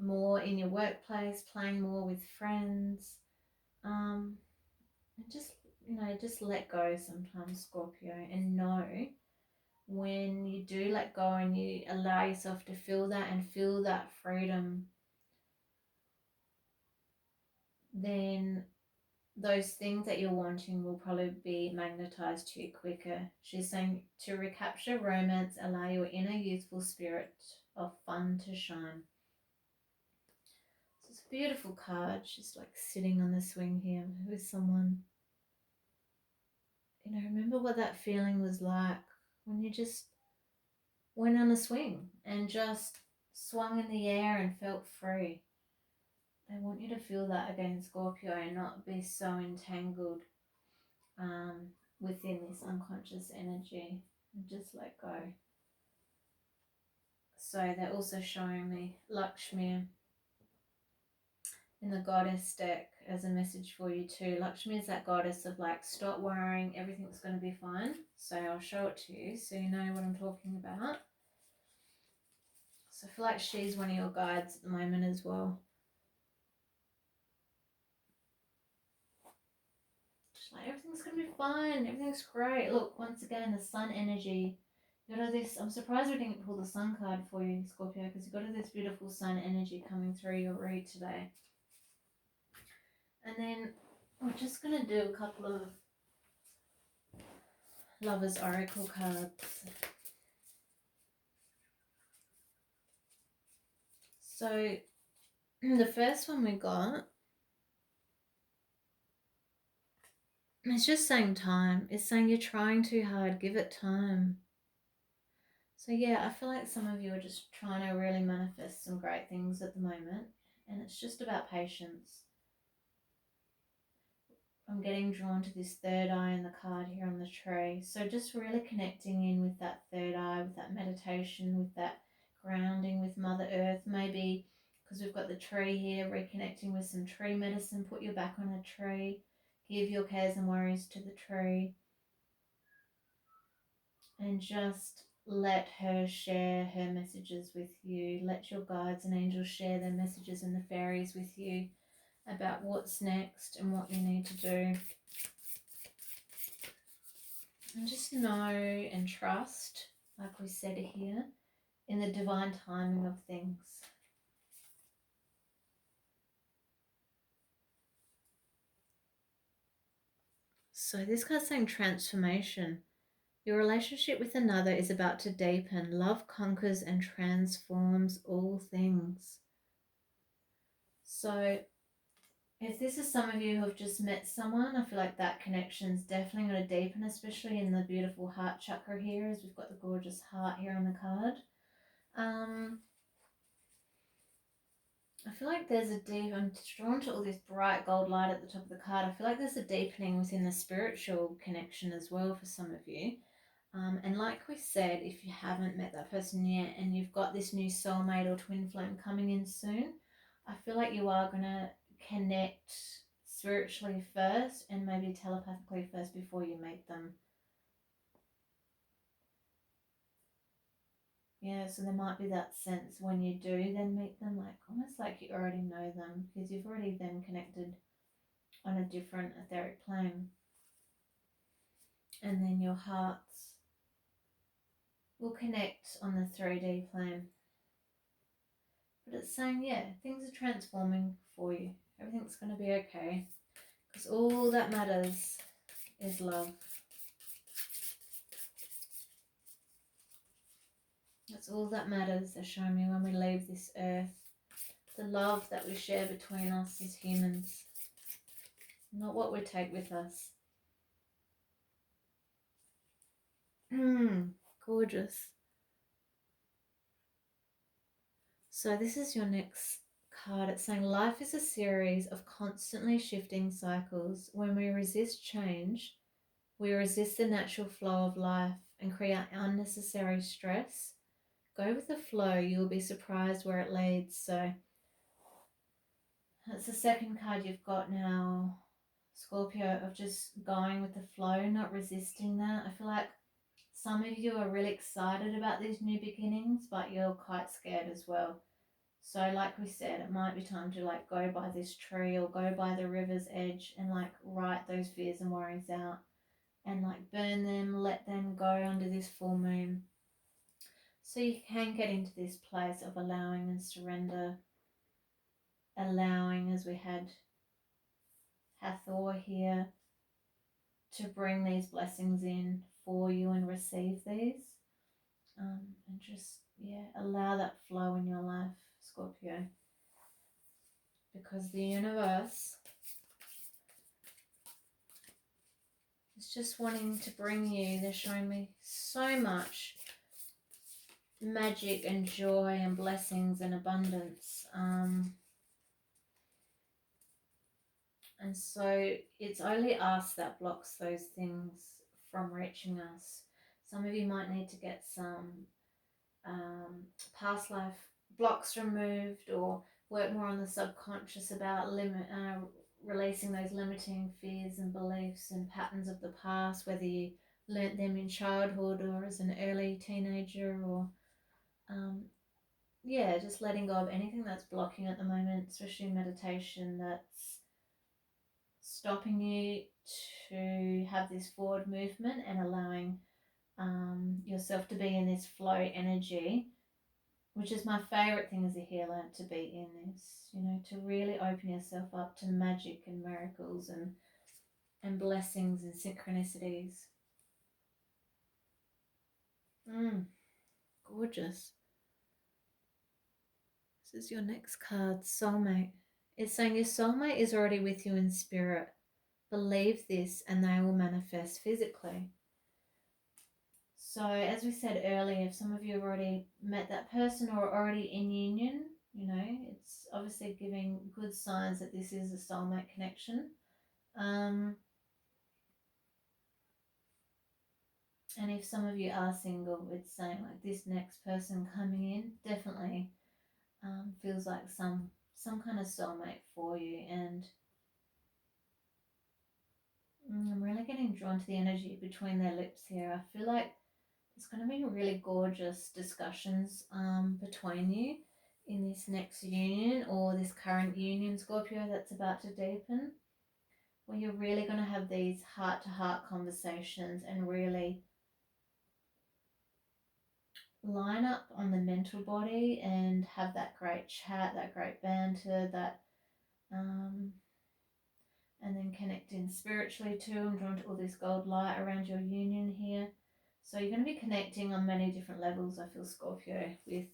more in your workplace, playing more with friends, and just, you know, just let go sometimes, Scorpio, and know when you do let go and you allow yourself to feel that and feel that freedom, then those things that you're wanting will probably be magnetized to you quicker. She's saying to recapture romance, allow your inner youthful spirit of fun to shine. So it's a beautiful card. She's like sitting on the swing here with someone. You know, remember what that feeling was like when you just went on a swing and just swung in the air and felt free. I want you to feel that again, Scorpio, and not be so entangled within this unconscious energy, and just let go. So they're also showing me Lakshmi in the goddess deck as a message for you too. Lakshmi is that goddess of like, stop worrying, everything's going to be fine. So I'll show it to you so you know what I'm talking about. So I feel like she's one of your guides at the moment as well. Just like, everything's going to be fine, everything's great. Look, once again, the sun energy. You got this, I'm surprised we didn't pull the sun card for you, Scorpio, because you got this beautiful sun energy coming through your read today. And then we're just going to do a couple of Lovers Oracle cards. So the first one we got, it's just saying time. It's saying you're trying too hard, give it time. So yeah, I feel like some of you are just trying to really manifest some great things at the moment, and it's just about patience. I'm getting drawn to this third eye in the card here on the tree. So just really connecting in with that third eye, with that meditation, with that grounding with Mother Earth. Maybe because we've got the tree here, reconnecting with some tree medicine. Put your back on a tree. Give your cares and worries to the tree. And just let her share her messages with you. Let your guides and angels share their messages and the fairies with you. about what's next and what you need to do. And just know and trust, like we said here, in the divine timing of things. So this card's saying transformation. Your relationship with another is about to deepen. Love conquers and transforms all things. So if this is some of you who have just met someone, I feel like that connection's definitely going to deepen, especially in the beautiful heart chakra here, as we've got the gorgeous heart here on the card. I feel like there's a deep, I'm drawn to all this bright gold light at the top of the card. I feel like there's a deepening within the spiritual connection as well for some of you. And like we said, if you haven't met that person yet and you've got this new soulmate or twin flame coming in soon, I feel like you are going to connect spiritually first and maybe telepathically first before you meet them. Yeah, so there might be that sense when you do then meet them, like almost like you already know them because you've already then connected on a different etheric plane. And then your hearts will connect on the 3D plane. But it's saying, yeah, things are transforming for you. Everything's going to be okay. Because all that matters is love. That's all that matters, they're showing me, when we leave this earth. The love that we share between us as humans. Not what we take with us. Gorgeous. So this is your next card. It's saying life is a series of constantly shifting cycles. When we resist change, we resist the natural flow of life and create unnecessary stress. Go with the flow. You'll be surprised where it leads. So that's the second card you've got now, Scorpio, of just going with the flow, not resisting that. I feel like some of you are really excited about these new beginnings, but you're quite scared as well. So like we said, it might be time to like go by this tree or go by the river's edge and like write those fears and worries out and like burn them, let them go under this full moon. So you can get into this place of allowing and surrender, allowing, as we had Hathor here, to bring these blessings in for you and receive these. And just, yeah, allow that flow in your life, Scorpio. Because the universe is just wanting to bring you, they're showing me so much magic and joy and blessings and abundance. And so it's only us that blocks those things from reaching us. Some of you might need to get some past life blocks removed or work more on the subconscious about releasing those limiting fears and beliefs and patterns of the past, whether you learnt them in childhood or as an early teenager, or yeah, just letting go of anything that's blocking at the moment, especially meditation, that's stopping you to have this forward movement and allowing yourself to be in this flow energy, which is my favorite thing as a healer, to be in this, you know, to really open yourself up to magic and miracles and blessings and synchronicities. Gorgeous. This is your next card, Soulmate. It's saying your soulmate is already with you in spirit. Believe this and they will manifest physically. So as we said earlier, if some of you have already met that person or are already in union, you know, it's obviously giving good signs that this is a soulmate connection. And if some of you are single, it's saying like this next person coming in definitely feels like some kind of soulmate for you. And I'm really getting drawn to the energy between their lips here. I feel like it's going to be really gorgeous discussions between you in this next union or this current union, Scorpio, that's about to deepen, where you're really going to have these heart-to-heart conversations and really line up on the mental body and have that great chat, that great banter, that and then connecting spiritually too. I'm drawn to all this gold light around your union here. So you're going to be connecting on many different levels, I feel, Scorpio, with,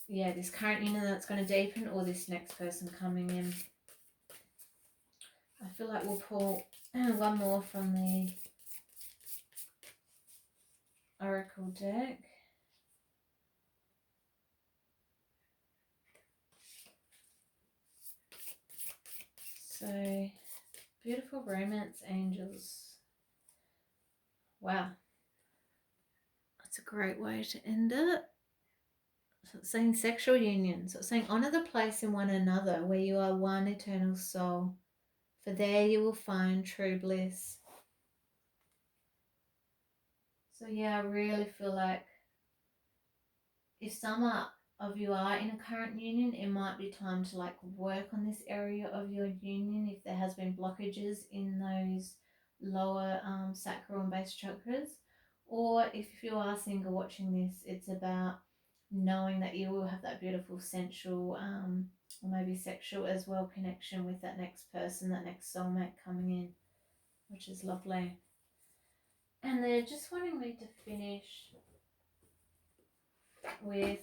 yeah, this current union that's going to deepen or this next person coming in. I feel like we'll pull one more from the Oracle deck. So, beautiful romance angels. Wow. That's a great way to end it. So it's saying sexual union. So it's saying honour the place in one another where you are one eternal soul. For there you will find true bliss. So yeah, I really feel like if some of you are in a current union, it might be time to like work on this area of your union if there has been blockages in those lower sacral and base chakras. Or if you are single watching this, it's about knowing that you will have that beautiful sensual or maybe sexual as well connection with that next person, that next soulmate coming in, which is lovely. And they're just wanting me to finish with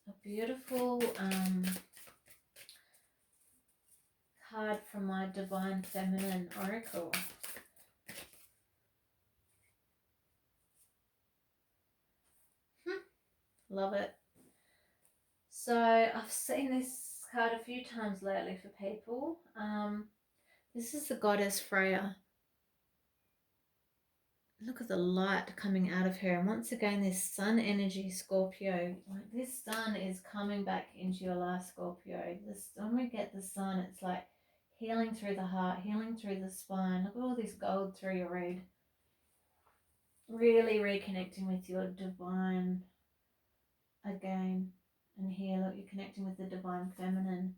a beautiful card from my Divine Feminine Oracle. Love it. So I've seen this card a few times lately for people. This is the goddess Freya. Look at the light coming out of her. And once again, this sun energy, Scorpio. Like this sun is coming back into your life, Scorpio. When we get the sun, it's like healing through the heart, healing through the spine. Look at all this gold through your reed. Really reconnecting with your divine again. And here, look, you're connecting with the divine feminine.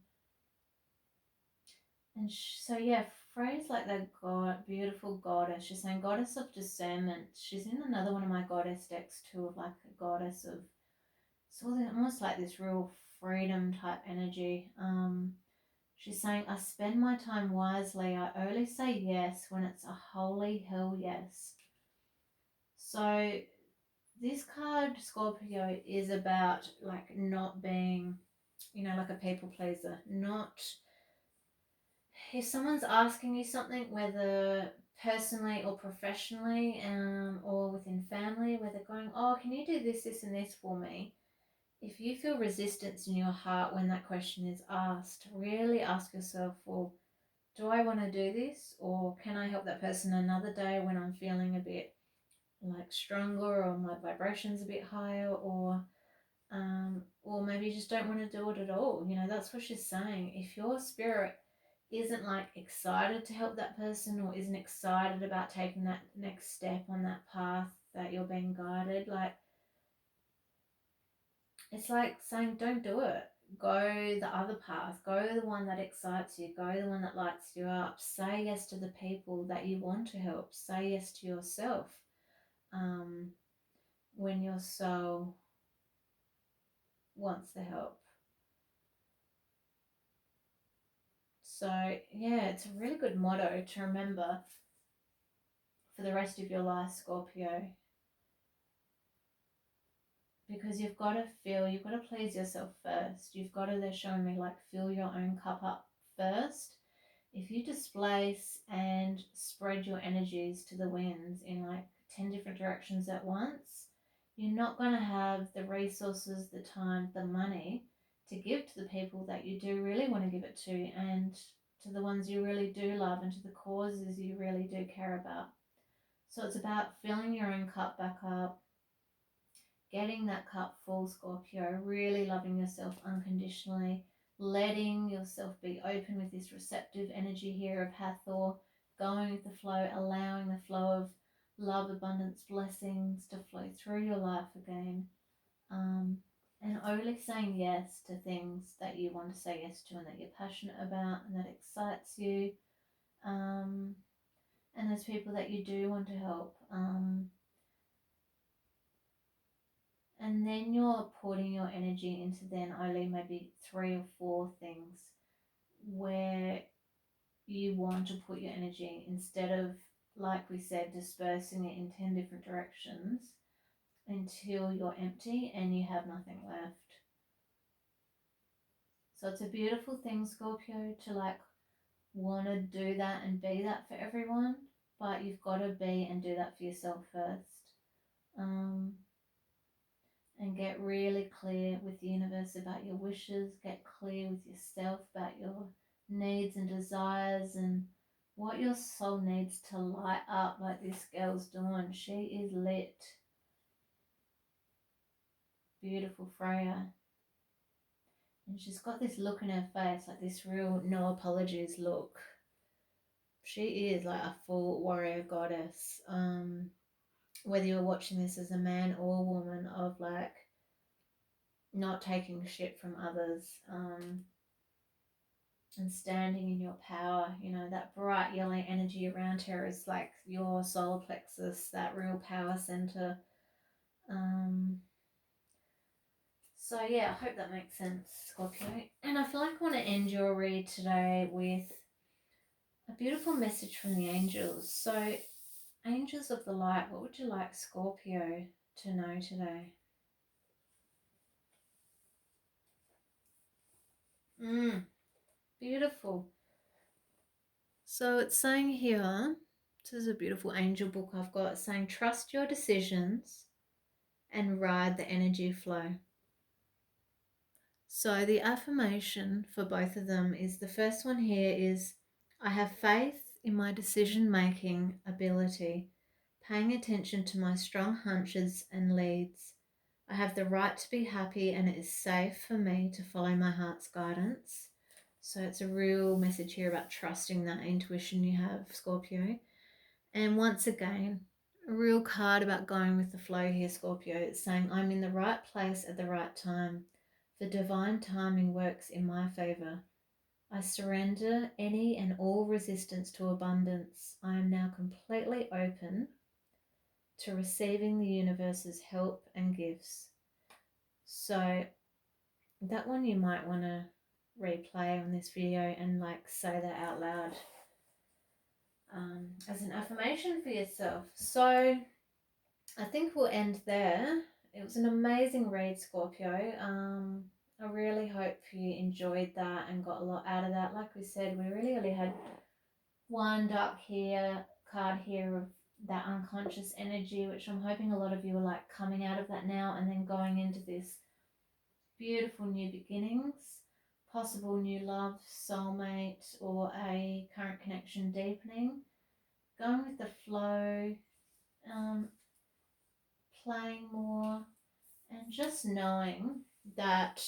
And so, yeah, Freya's like that beautiful goddess. She's saying goddess of discernment. She's in another one of my goddess decks too, of like a goddess of, it's almost like this real freedom type energy. She's saying, I spend my time wisely. I only say yes when it's a holy hell yes. So this card, Scorpio, is about like not being, you know, like a people pleaser. Not, if someone's asking you something, whether personally or professionally, or within family, where they're going, oh, can you do this, this, and this for me? If you feel resistance in your heart when that question is asked, really ask yourself, well, do I want to do this? Or can I help that person another day when I'm feeling a bit like stronger or my vibration's a bit higher, or maybe you just don't want to do it at all. You know, that's what she's saying. If your spirit isn't like excited to help that person or isn't excited about taking that next step on that path that you're being guided, like it's like saying don't do it. Go the other path. Go the one that excites you. Go the one that lights you up. Say yes to the people that you want to help. Say yes to yourself. When your soul wants the help. So yeah, it's a really good motto to remember for the rest of your life, Scorpio. Because you've got to please yourself first. You've got to, they're showing me, like, fill your own cup up first. If you displace and spread your energies to the winds in like 10 different directions at once, you're not going to have the resources, the time, the money to give to the people that you do really want to give it to, and to the ones you really do love, and to the causes you really do care about. So it's about filling your own cup back up, getting that cup full, Scorpio, really loving yourself unconditionally, letting yourself be open with this receptive energy here of Hathor, going with the flow, allowing the flow of love, abundance, blessings to flow through your life again. and only saying yes to things that you want to say yes to and that you're passionate about and that excites you. And there's people that you do want to help. And then you're putting your energy into then only maybe 3 or 4 things where you want to put your energy instead of, like we said, dispersing it in 10 different directions until you're empty and you have nothing left. So it's a beautiful thing, Scorpio, to like want to do that and be that for everyone, but you've got to be and do that for yourself first. And get really clear with the universe about your wishes, get clear with yourself about your needs and desires and what your soul needs to light up, like this girl's doing. She is lit. Beautiful Freya. And she's got this look in her face, like this real no apologies look. She is like a full warrior goddess. Whether you're watching this as a man or a woman, of like not taking shit from others, and standing in your power. You know, that bright yellow energy around her is like your solar plexus, that real power center. So yeah, I hope that makes sense, Scorpio. And I feel like I want to end your read today with a beautiful message from the angels. So, angels of the light, what would you like Scorpio to know today? Beautiful. So it's saying here, this is a beautiful angel book I've got, saying trust your decisions and ride the energy flow. So the affirmation for both of them is, the first one here is, I have faith in my decision-making ability, paying attention to my strong hunches and leads. I have the right to be happy and it is safe for me to follow my heart's guidance. So it's a real message here about trusting that intuition you have, Scorpio. And once again, a real card about going with the flow here, Scorpio. It's saying, I'm in the right place at the right time. The divine timing works in my favor. I surrender any and all resistance to abundance. I am now completely open to receiving the universe's help and gifts. So that one you might want to replay on this video and like say that out loud as an affirmation for yourself. So I think we'll end there. It was an amazing read, Scorpio. I really hope you enjoyed that and got a lot out of that. Like we said, we really only had one dark card here of that unconscious energy, which I'm hoping a lot of you are like coming out of that now and then going into this beautiful new beginnings, possible new love, soulmate, or a current connection deepening. Going with the flow, playing more, and just knowing that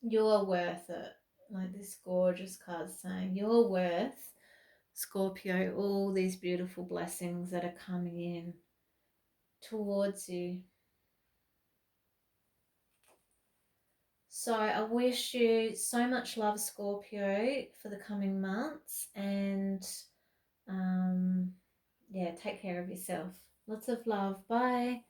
you're worth it. Like this gorgeous card saying, you're worth, Scorpio, all these beautiful blessings that are coming in towards you. So I wish you so much love, Scorpio, for the coming months, and yeah, take care of yourself. Lots of love. Bye.